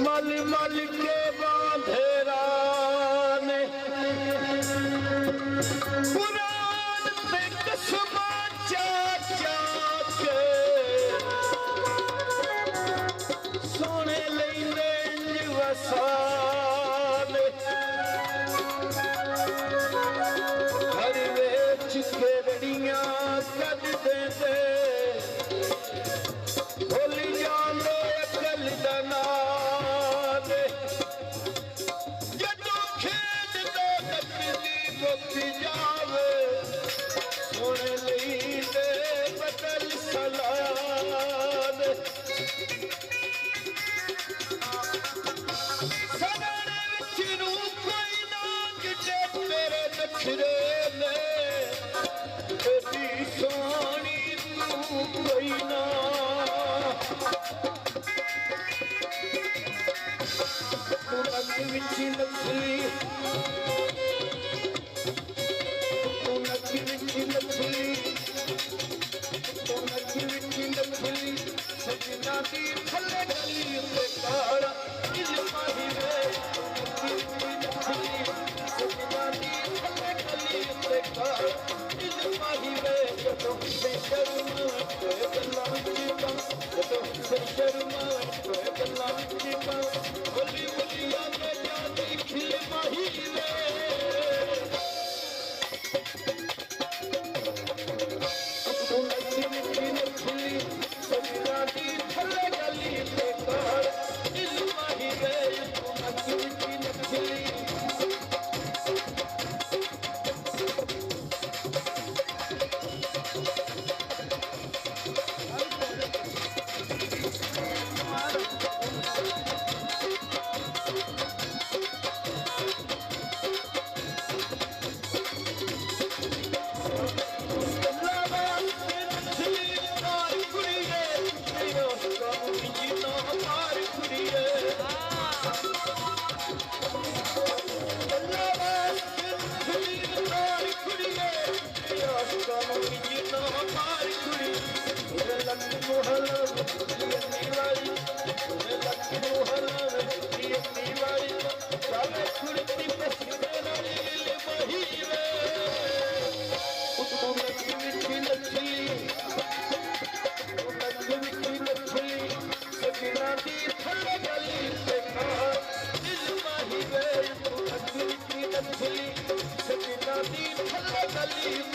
मल मल के बांधेरा ने कुरान पे कसमा चाचा के सोने लेने वसान हर वेच के रड़ियां कद दे भोली जानो अकल दना जदों खेत दो तकली मुक जावे सोने लईंदे बदल सलाद सदाने विच रूह कोई ना जिते तेरे नखरे ने तेरी सोनी तू कोई ना नक विच नथली नक विच नथली नक विच नथली सजना दी थले गली ते काड़ा इल्मा ही वे नथली सजना दी थले गली ते काड़ा इल्मा ही वे जदों बेशर्म कोई गल्लां विच कम जदों बेशर्म कोई गल्लां विच कम बोली बोलिया में जाती खिल माही वे तू नची नची नथली सजना दी थले गली ते काड़ दिल माही वे तू नची नची नथली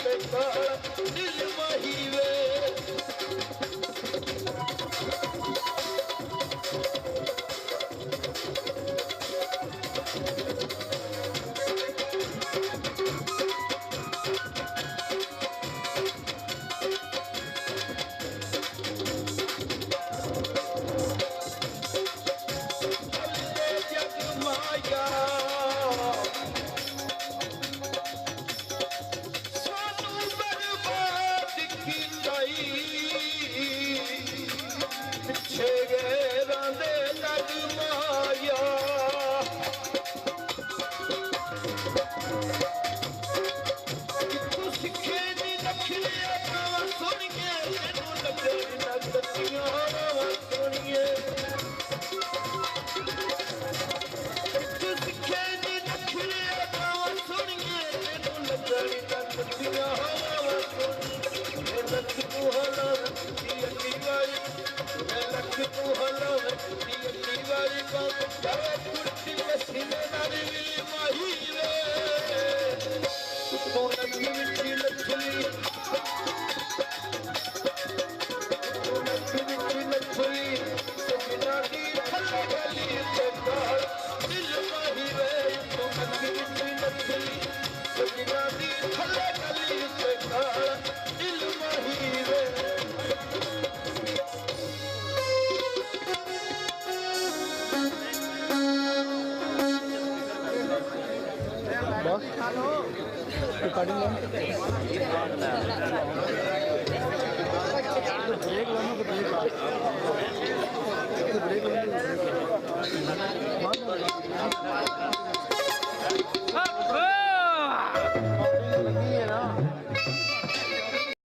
दिल माही वे पिछे गेरा दे लग माया कितों सिखे दी नखलिया गावा सुनिए तेनू लगे नगतियां सुनिए कितों सिखे दी नखलिया गावा सुनिए तेनू लगे नगतियां सुनिए लख तू हला लख तू हला दीवारी को जावे कुर्ती पसीने नारी मिली माही वे तू नकी विची नथली तू नकी विची नथली सजना दी थले गली ते काड़ दिल माही वे तू नकी विची नथली सजना दी थले गली ते काड़ दिल माही वे बॉस रिकॉर्डिंग